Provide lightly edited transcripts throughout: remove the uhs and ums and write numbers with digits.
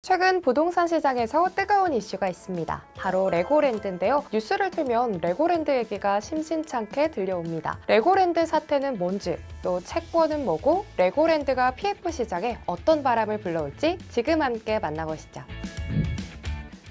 최근 부동산 시장에서 뜨거운 이슈가 있습니다. 바로 레고랜드인데요. 뉴스를 틀면 레고랜드 얘기가 심심찮게 들려옵니다. 레고랜드 사태는 뭔지, 또 채권은 뭐고, 레고랜드가 PF 시장에 어떤 바람을 불러올지 지금 함께 만나보시죠.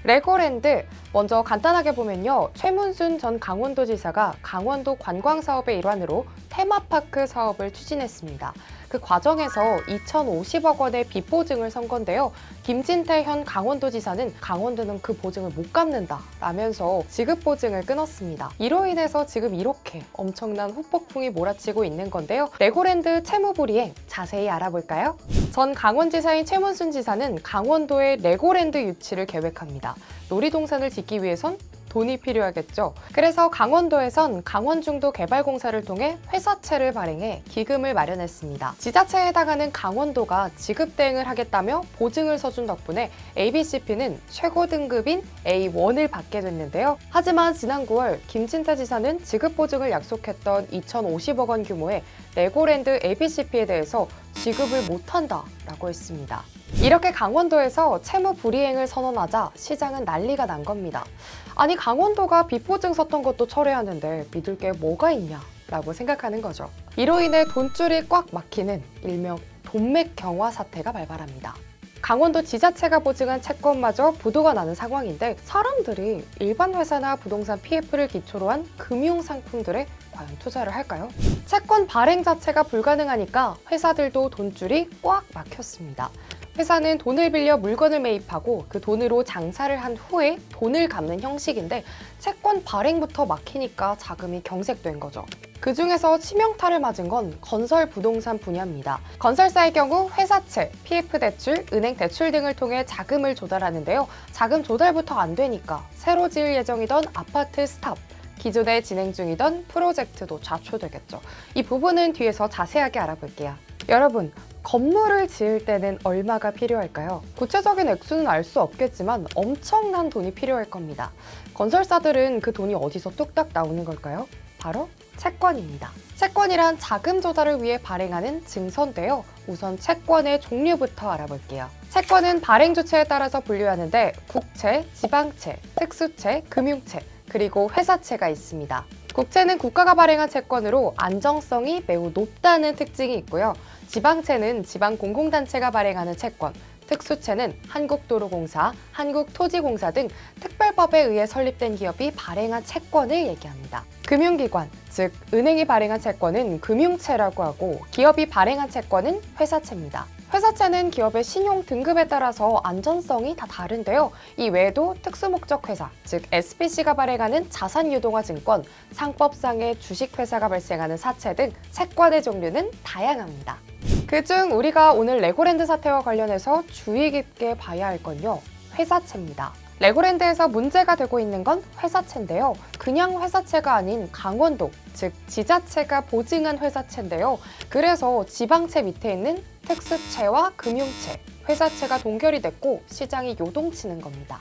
레고랜드, 먼저 간단하게 보면요. 최문순 전 강원도지사가 강원도 관광사업의 일환으로 테마파크 사업을 추진했습니다. 그 과정에서 2,050억 원의 빚 보증을 선 건데요. 김진태 현 강원도지사는 강원도는 그 보증을 못 갚는다 라면서 지급 보증을 끊었습니다. 이로 인해서 지금 이렇게 엄청난 후폭풍이 몰아치고 있는 건데요. 레고랜드 채무 불이행 자세히 알아볼까요? 전 강원지사인 최문순 지사는 강원도에 레고랜드 유치를 계획합니다. 놀이동산을 짓기 위해선 돈이 필요하겠죠. 그래서 강원도에선 강원중도 개발공사를 통해 회사채를 발행해 기금을 마련했습니다. 지자체에 해당하는 강원도가 지급 대행을 하겠다며 보증을 서준 덕분에 ABCP는 최고 등급인 A1을 받게 됐는데요. 하지만 지난 9월 김진태 지사는 지급 보증을 약속했던 2,050억 원 규모의 레고랜드 ABCP에 대해서 지급을 못한다 라고 했습니다. 이렇게 강원도에서 채무 불이행을 선언하자 시장은 난리가 난 겁니다. 아니 강원도가 빚 보증 섰던 것도 철회하는데 믿을 게 뭐가 있냐 라고 생각하는 거죠. 이로 인해 돈줄이 꽉 막히는 일명 돈맥경화 사태가 발발합니다. 강원도 지자체가 보증한 채권마저 부도가 나는 상황인데 사람들이 일반 회사나 부동산 PF를 기초로 한 금융상품들에 과연 투자를 할까요? 채권 발행 자체가 불가능하니까 회사들도 돈줄이 꽉 막혔습니다. 회사는 돈을 빌려 물건을 매입하고 그 돈으로 장사를 한 후에 돈을 갚는 형식인데 채권 발행부터 막히니까 자금이 경색된 거죠. 그 중에서 치명타를 맞은 건 건설 부동산 분야입니다. 건설사의 경우 회사채, PF 대출, 은행 대출 등을 통해 자금을 조달하는데요. 자금 조달부터 안 되니까 새로 지을 예정이던 아파트 스탑, 기존에 진행 중이던 프로젝트도 좌초되겠죠. 이 부분은 뒤에서 자세하게 알아볼게요. 여러분, 건물을 지을 때는 얼마가 필요할까요? 구체적인 액수는 알 수 없겠지만 엄청난 돈이 필요할 겁니다. 건설사들은 그 돈이 어디서 뚝딱 나오는 걸까요? 바로 채권입니다. 채권이란 자금 조달을 위해 발행하는 증서인데요. 우선 채권의 종류부터 알아볼게요. 채권은 발행 주체에 따라서 분류하는데 국채, 지방채, 특수채, 금융채, 그리고 회사채가 있습니다. 국채는 국가가 발행한 채권으로 안정성이 매우 높다는 특징이 있고요. 지방채는 지방공공단체가 발행하는 채권, 특수채는 한국도로공사, 한국토지공사 등 특별법에 의해 설립된 기업이 발행한 채권을 얘기합니다. 금융기관, 즉 은행이 발행한 채권은 금융채라고 하고 기업이 발행한 채권은 회사채입니다. 회사채는 기업의 신용 등급에 따라서 안전성이 다 다른데요. 이 외에도 특수목적회사, 즉 SPC가 발행하는 자산유동화증권, 상법상의 주식회사가 발생하는 사채 등 채권의 종류는 다양합니다. 그중 우리가 오늘 레고랜드 사태와 관련해서 주의 깊게 봐야 할 건요, 회사채입니다. 레고랜드에서 문제가 되고 있는 건 회사채인데요. 그냥 회사채가 아닌 강원도, 즉 지자체가 보증한 회사채인데요. 그래서 지방채 밑에 있는 특수채와 금융채, 회사채가 동결이 됐고 시장이 요동치는 겁니다.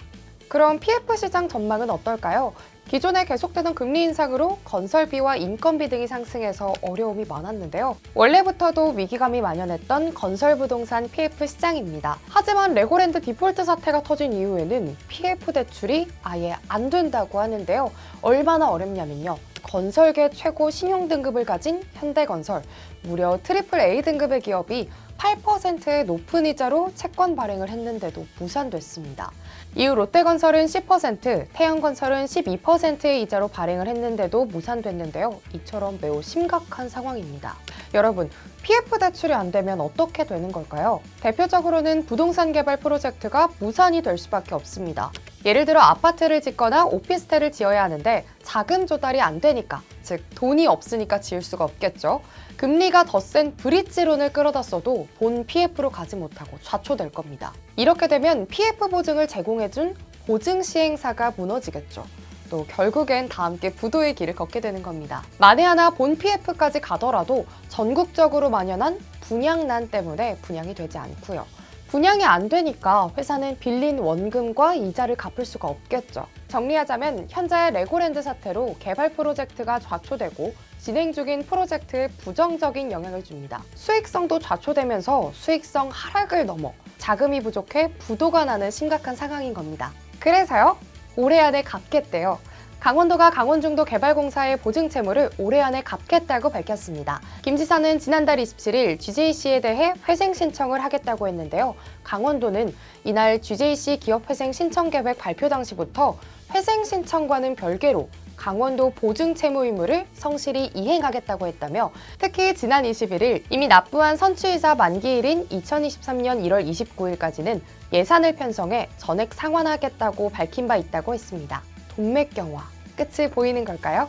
그럼 PF 시장 전망은 어떨까요? 기존에 계속되던 금리 인상으로 건설비와 인건비 등이 상승해서 어려움이 많았는데요. 원래부터도 위기감이 만연했던 건설부동산 PF 시장입니다. 하지만 레고랜드 디폴트 사태가 터진 이후에는 PF 대출이 아예 안 된다고 하는데요. 얼마나 어렵냐면요. 건설계 최고 신용등급을 가진 현대건설, 무려 AAA 등급의 기업이 8%의 높은 이자로 채권 발행을 했는데도 무산됐습니다. 이후 롯데건설은 10%, 태양건설은 12%의 이자로 발행을 했는데도 무산됐는데요. 이처럼 매우 심각한 상황입니다. 여러분, PF 대출이 안 되면 어떻게 되는 걸까요? 대표적으로는 부동산 개발 프로젝트가 무산이 될 수밖에 없습니다. 예를 들어 아파트를 짓거나 오피스텔을 지어야 하는데 자금 조달이 안 되니까, 즉 돈이 없으니까 지을 수가 없겠죠. 금리가 더 센 브릿지론을 끌어다 써도 본 PF로 가지 못하고 좌초될 겁니다. 이렇게 되면 PF 보증을 제공해준 보증 시행사가 무너지겠죠. 또 결국엔 다 함께 부도의 길을 걷게 되는 겁니다. 만에 하나 본 PF까지 가더라도 전국적으로 만연한 분양난 때문에 분양이 되지 않고요. 분양이 안 되니까 회사는 빌린 원금과 이자를 갚을 수가 없겠죠. 정리하자면 현재 레고랜드 사태로 개발 프로젝트가 좌초되고 진행 중인 프로젝트에 부정적인 영향을 줍니다. 수익성도 좌초되면서 수익성 하락을 넘어 자금이 부족해 부도가 나는 심각한 상황인 겁니다. 그래서요, 올해 안에 갚겠대요. 강원도가 강원중도개발공사의 보증 채무를 올해 안에 갚겠다고 밝혔습니다. 김 지사는 지난달 27일 GJC에 대해 회생 신청을 하겠다고 했는데요. 강원도는 이날 GJC 기업회생 신청 계획 발표 당시부터 회생 신청과는 별개로 강원도 보증 채무 의무를 성실히 이행하겠다고 했다며, 특히 지난 21일 이미 납부한 선취이자 만기일인 2023년 1월 29일까지는 예산을 편성해 전액 상환하겠다고 밝힌 바 있다고 했습니다. 동맥경화, 끝이 보이는 걸까요?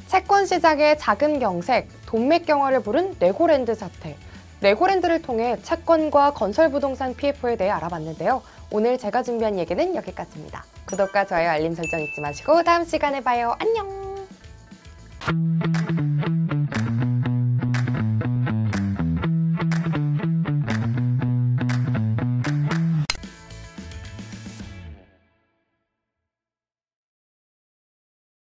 채권 시장의 자금 경색, 동맥경화를 부른 레고랜드 사태. 레고랜드를 통해 채권과 건설부동산 PF에 대해 알아봤는데요. 오늘 제가 준비한 얘기는 여기까지입니다. 구독과 좋아요, 알림 설정 잊지 마시고 다음 시간에 봐요. 안녕!